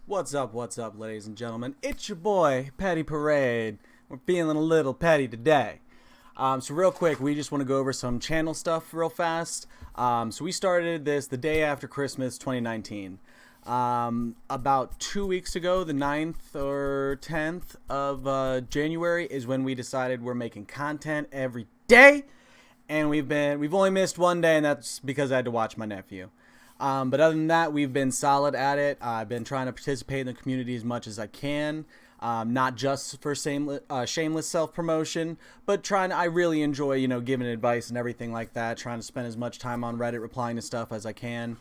What's up, ladies and gentlemen? It's your boy, Petty Parade. We're feeling a little petty today. So real quick, we just want to go over some channel stuff real fast. So we started this the day after Christmas 2019. About 2 weeks ago, the 9th or 10th of January is when we decided we're making content every day. And we've only missed one day, and that's because I had to watch my nephew. But other than that, we've been solid at it. I've been trying to participate in the community as much as I can, not just for shameless self-promotion, but I really enjoy, giving advice and everything like that, trying to spend as much time on Reddit replying to stuff as I can.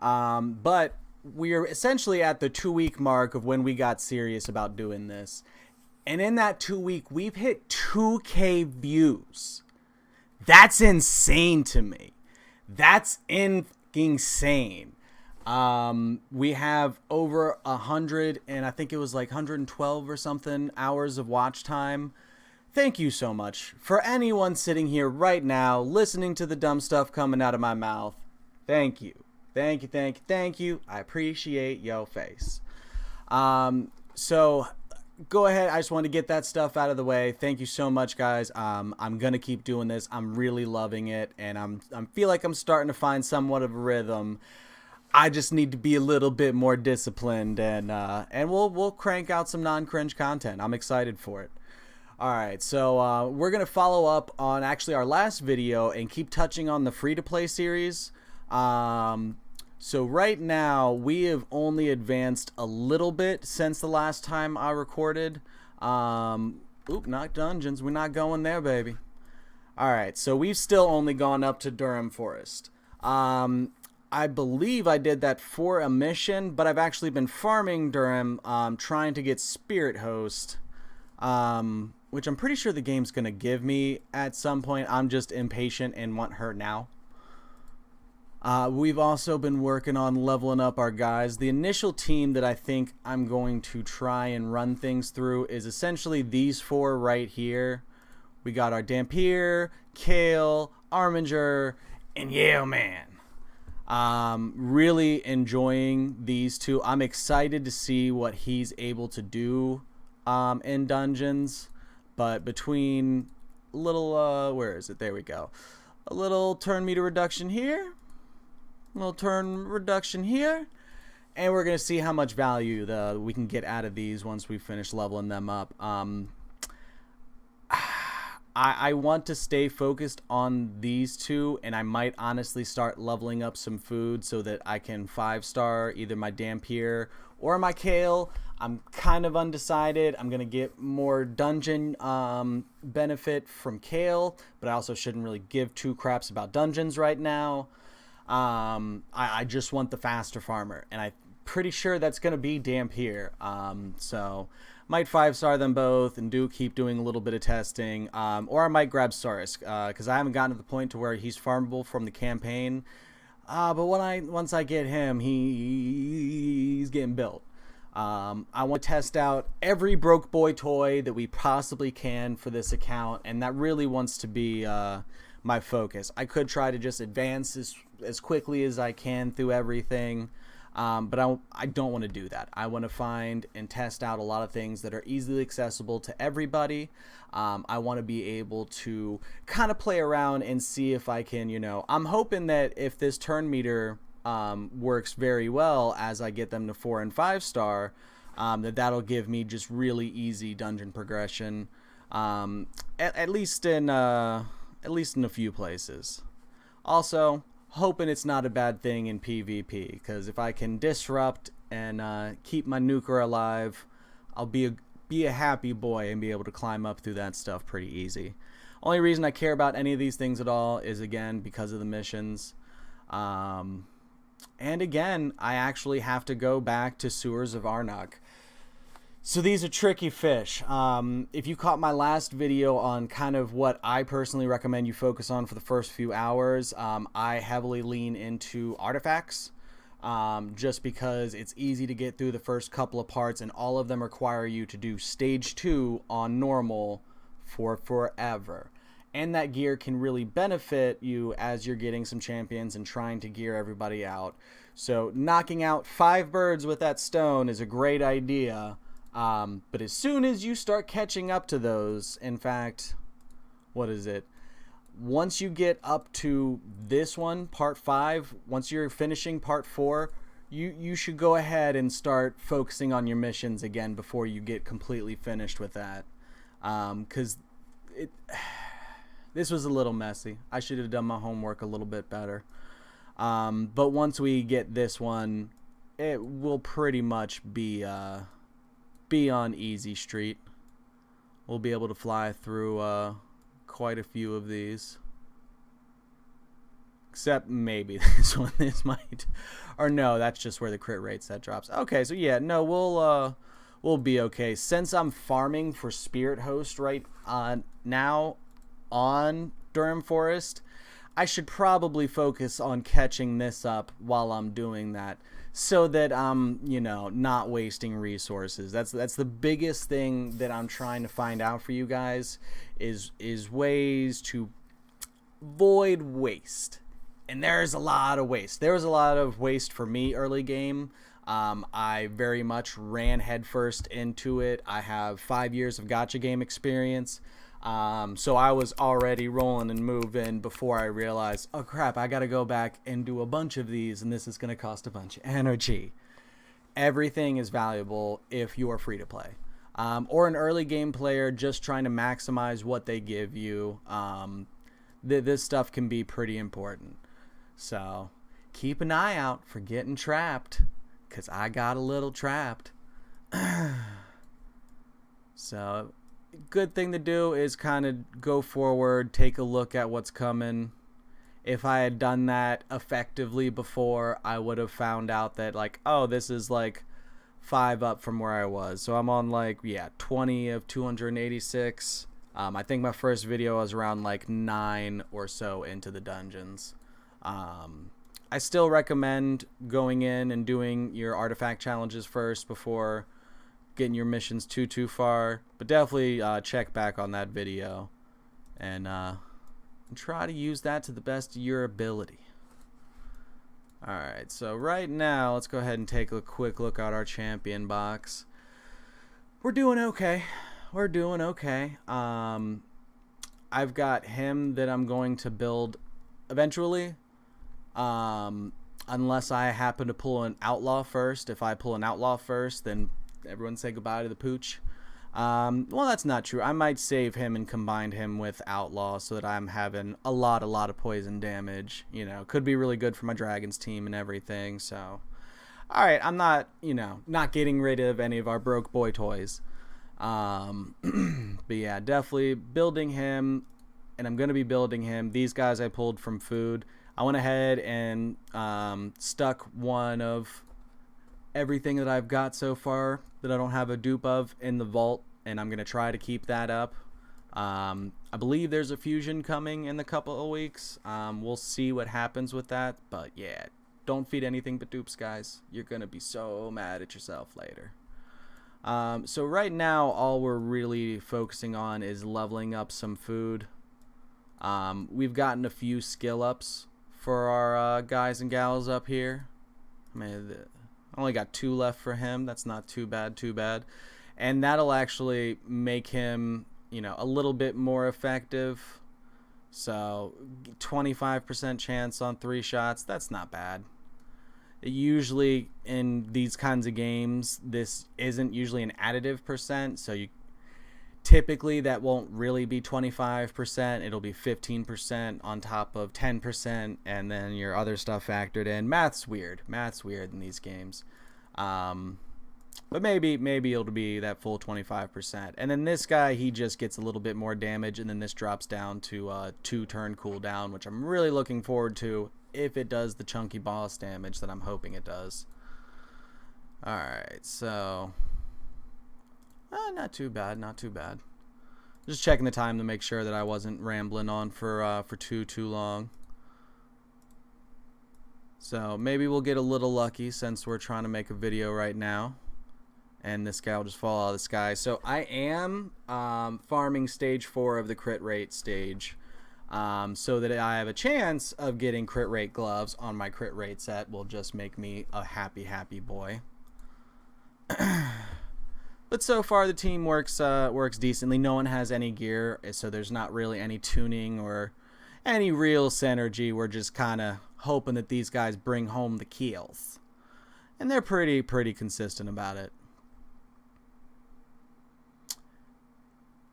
But we're essentially at the 2-week mark of when we got serious about doing this. And in that 2 week, we've hit 2K views. That's insane to me. That's insane. We have over 100 and I think it was like 112 or something hours of watch time. Thank you so much for anyone sitting here right now listening to the dumb stuff coming out of my mouth. Thank you. Thank you. I appreciate your face. So go ahead. I just wanted to get that stuff out of the way. Thank you so much, guys. I'm gonna keep doing this. I'm really loving it, and I feel like I'm starting to find somewhat of a rhythm. I just need to be a little bit more disciplined, and we'll crank out some non-cringe content. I'm excited for it. All right, so we're gonna follow up on actually our last video and keep touching on the free-to-play series. So right now, we have only advanced a little bit since the last time I recorded. Not dungeons. We're not going there, baby. Alright, so we've still only gone up to Durham Forest. I believe I did that for a mission, but I've actually been farming Durham, trying to get Spirit Host, which I'm pretty sure the game's going to give me at some point. I'm just impatient and want her now. We've also been working on leveling up our guys. The initial team that I think I'm going to try and run things through is essentially these four right here. We got our Dampier, Kale, Arminger, and Yale Man. Really enjoying these two. I'm excited to see what he's able to do in dungeons. But between a little, where is it? There we go. A little turn meter reduction here. Little turn reduction here, and we're gonna see how much value we can get out of these once we finish leveling them up. I want to stay focused on these two, and I might honestly start leveling up some food so that I can 5-star either my Dampier or my Kale. I'm kind of undecided. I'm gonna get more dungeon benefit from Kale, but I also shouldn't really give two craps about dungeons right now. I just want the faster farmer, and I'm pretty sure that's going to be Dampier. So might 5-star them both and keep doing a little bit of testing. Or I might grab Saurus, because I haven't gotten to the point to where he's farmable from the campaign. But once I get him, he's getting built. I want to test out every broke boy toy that we possibly can for this account, and that really wants to be my focus. I could try to just advance as quickly as I can through everything, but I don't want to do that. I want to find and test out a lot of things that are easily accessible to everybody. I want to be able to kind of play around and see if I can, I'm hoping that if this turn meter works very well as I get them to 4 and 5-star, that'll give me just really easy dungeon progression, at least in a few places. Also, hoping it's not a bad thing in PvP, because if I can disrupt and keep my nuker alive, I'll be a happy boy and be able to climb up through that stuff pretty easy. Only reason I care about any of these things at all is, again, because of the missions. And again, I actually have to go back to Sewers of Arnok. So these are tricky fish. If you caught my last video on kind of what I personally recommend you focus on for the first few hours, I heavily lean into artifacts, just because it's easy to get through the first couple of parts, and all of them require you to do stage 2 on normal for forever. And that gear can really benefit you as you're getting some champions and trying to gear everybody out. So knocking out 5 birds with that stone is a great idea. But as soon as you start catching up to those, in fact, what is it? Once you get up to this one, part 5, once you're finishing part 4, you should go ahead and start focusing on your missions again before you get completely finished with that. Because this was a little messy. I should have done my homework a little bit better. But once we get this one, it will pretty much be on easy street. We'll be able to fly through quite a few of these. Except maybe this one, this might, or no, that's just where the crit rate set drops. Okay, so yeah, no, we'll be okay. Since I'm farming for Spirit Host right now on Durham Forest, I should probably focus on catching this up while I'm doing that, so that I'm, you know, not wasting resources. That's the biggest thing that I'm trying to find out for you guys is ways to avoid waste. And there's a lot of waste. There was a lot of waste for me early game. I very much ran headfirst into it. I have 5 years of gacha game experience. So I was already rolling and moving before I realized, oh crap, I gotta go back and do a bunch of these, and this is gonna cost a bunch of energy. Everything is valuable if you are free to play. Or an early game player just trying to maximize what they give you. This stuff can be pretty important. So keep an eye out for getting trapped, because I got a little trapped. So good thing to do is kind of go forward, take a look at what's coming. If I had done that effectively before, I would have found out that, like, oh, this is like 5 up from where I was. So I'm on, like, yeah, 20 of 286. I think my first video was around like 9 or so into the dungeons. I still recommend going in and doing your artifact challenges first before getting your missions too far, but definitely check back on that video and try to use that to the best of your ability. Alright, so right now let's go ahead and take a quick look at our champion box. We're doing okay. We're doing okay. I've got him that I'm going to build eventually, unless I happen to pull an outlaw first. If I pull an outlaw first, then everyone say goodbye to the pooch. Well, that's not true. I might save him and combine him with outlaw so that I'm having a lot of poison damage. You know, could be really good for my dragons team and everything. So, all right, I'm not, you know, not getting rid of any of our broke boy toys. But yeah, definitely building him, and I'm gonna be building him. These guys I pulled from food. I went ahead and stuck one of everything that I've got so far that I don't have a dupe of in the vault, and I'm gonna try to keep that up. I believe there's a fusion coming in a couple of weeks. We'll see what happens with that, but yeah, don't feed anything but dupes, guys. You're gonna be so mad at yourself later. So right now all we're really focusing on is leveling up some food. We've gotten a few skill ups for our guys and gals up here. I mean, I only got 2 left for him. That's not too bad. And that'll actually make him, you know, a little bit more effective. So 25% chance on 3 shots. That's not bad. Usually in these kinds of games, this isn't usually an additive percent. So you typically that won't really be 25%. It'll be 15% on top of 10%, and then your other stuff factored in. Math's weird in these games. But maybe it'll be that full 25%. And then this guy, he just gets a little bit more damage, and then this drops down to 2 turn cooldown, which I'm really looking forward to if it does the chunky boss damage that I'm hoping it does. Alright, so not too bad. Just checking the time to make sure that I wasn't rambling on for too long. So maybe we'll get a little lucky since we're trying to make a video right now, and this guy will just fall out of the sky. So I am farming stage 4 of the crit rate stage. so that I have a chance of getting crit rate gloves on my crit rate set will just make me a happy, happy boy. But so far the team works decently. No one has any gear, so there's not really any tuning or any real synergy. We're just kind of hoping that these guys bring home the kills. And they're pretty consistent about it.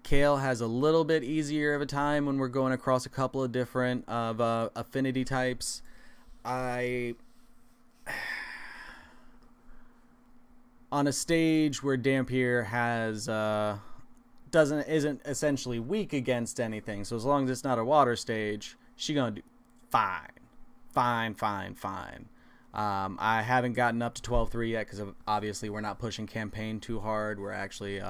Kale has a little bit easier of a time when we're going across a couple of different affinity types. On a stage where Dampier has isn't essentially weak against anything, so as long as it's not a water stage, she's gonna do fine. I haven't gotten up to 12-3 yet because obviously we're not pushing campaign too hard. We're actually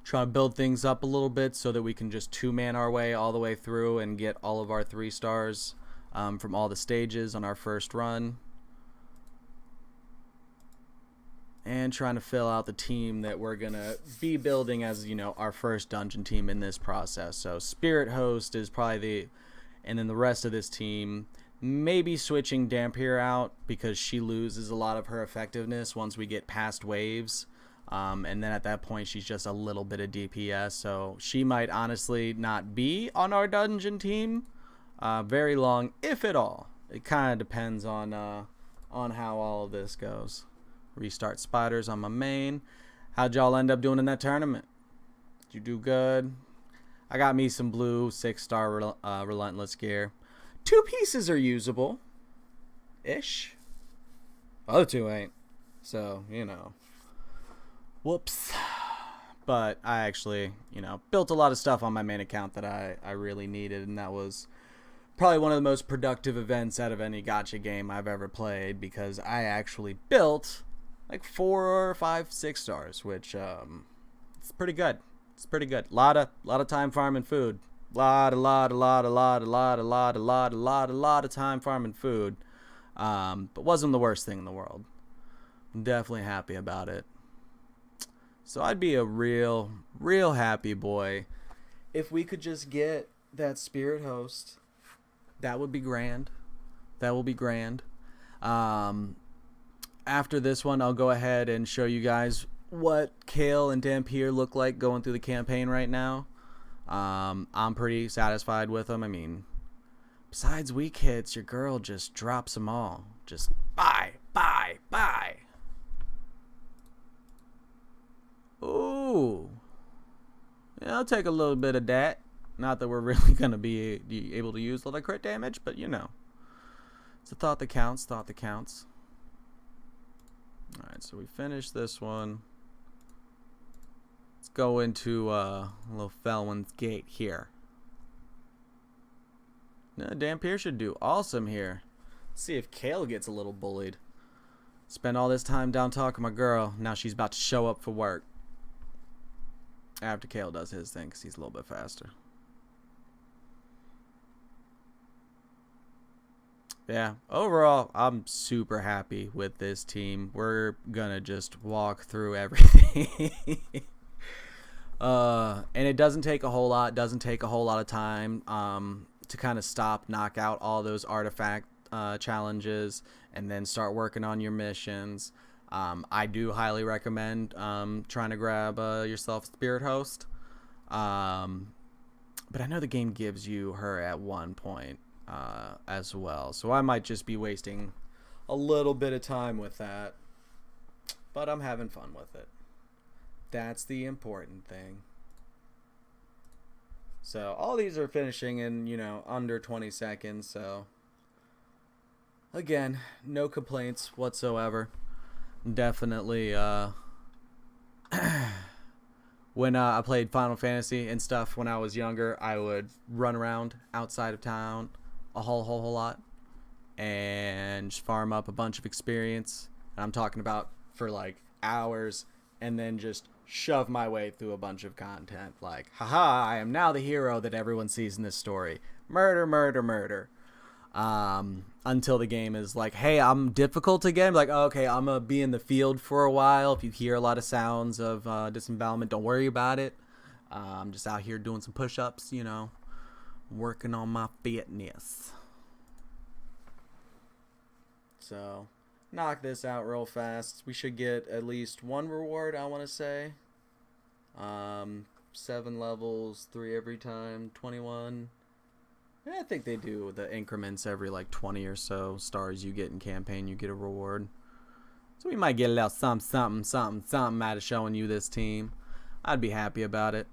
trying to build things up a little bit so that we can just two-man our way all the way through and get all of our 3 stars from all the stages on our first run. And trying to fill out the team that we're going to be building as, our first dungeon team in this process. So Spirit Host is probably and then the rest of this team, maybe switching Dampier out because she loses a lot of her effectiveness once we get past waves. And then at that point, she's just a little bit of DPS. So she might honestly not be on our dungeon team very long, if at all. It kind of depends on how all of this goes. Restart spiders on my main. How'd y'all end up doing in that tournament? Did you do good? I got me some blue 6-star relentless gear. 2 pieces are usable ish. Other 2 ain't. So, whoops. But I actually, built a lot of stuff on my main account that I really needed, and that was probably one of the most productive events out of any gacha game I've ever played, because I actually built like 4 or 5 6-stars, which it's pretty good. It's pretty good. Lot of time farming food. Lot of time farming food. But wasn't the worst thing in the world. I'm definitely happy about it. So I'd be a real happy boy if we could just get that Spirit Host. That would be grand. That will be grand. After this one, I'll go ahead and show you guys what Kale and Dampier look like going through the campaign right now. I'm pretty satisfied with them. I mean, besides weak hits, your girl just drops them all. Just bye. Ooh. Yeah, I'll take a little bit of that. Not that we're really going to be able to use a lot of crit damage, but it's a thought that counts. Alright, so we finished this one. Let's go into a little Felwyn's Gate here. Dampier should do awesome here. Let's see if Kale gets a little bullied. Spent all this time down talking to my girl. Now she's about to show up for work. After Kale does his thing, because he's a little bit faster. Yeah, overall, I'm super happy with this team. We're gonna just walk through everything. And it doesn't take a whole lot. Doesn't take a whole lot of time to kind of knock out all those artifact challenges, and then start working on your missions. I do highly recommend trying to grab yourself Spirit Host. But I know the game gives you her at one point as well, so I might just be wasting a little bit of time with that, but I'm having fun with it. That's the important thing. So all these are finishing in under 20 seconds, so again, no complaints whatsoever. Definitely when I played Final Fantasy and stuff when I was younger, I would run around outside of town a whole lot and just farm up a bunch of experience. And I'm talking about for like hours, and then just shove my way through a bunch of content like, haha, I am now the hero that everyone sees in this story. Murder. Until the game is like, hey, I'm difficult again. Like, okay, I'm gonna be in the field for a while. If you hear a lot of sounds of disembowelment, don't worry about it. I'm just out here doing some push-ups, Working on my fitness. So, knock this out real fast. We should get at least one reward, I want to say. 7 levels, 3 every time, 21. I think they do the increments every like 20 or so stars you get in campaign, you get a reward. So we might get a little something out of showing you this team. I'd be happy about it.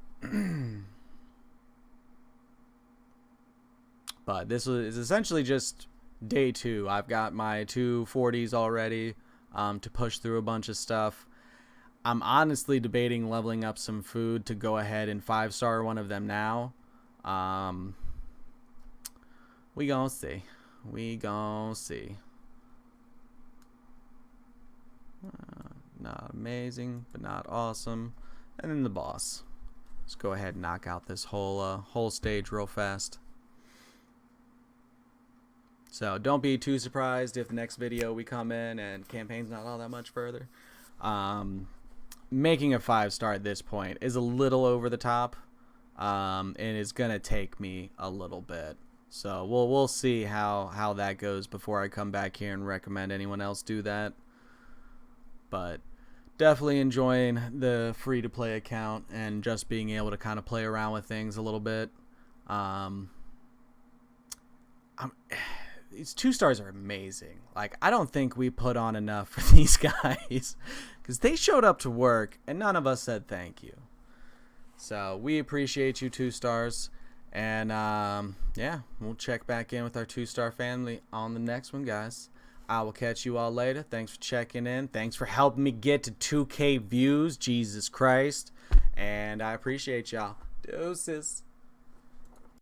But this is essentially just day 2. I've got my 2 40s already to push through a bunch of stuff. I'm honestly debating leveling up some food to go ahead and 5-star one of them now. We gon' see. We gon' see. Not amazing, but not awesome. And then the boss. Let's go ahead and knock out this whole stage real fast. So don't be too surprised if the next video we come in and campaign's not all that much further. Making a 5-star at this point is a little over the top, and it's gonna take me a little bit. So we'll see how that goes before I come back here and recommend anyone else do that. But definitely enjoying the free-to-play account and just being able to kind of play around with things a little bit. These 2-stars are amazing. Like, I don't think we put on enough for these guys because they showed up to work and none of us said thank you. So we appreciate you 2-stars. And yeah, we'll check back in with our 2-star family on the next one, guys. I will catch you all later. Thanks for checking in. Thanks for helping me get to 2K views. Jesus Christ. And I appreciate y'all. Deuces.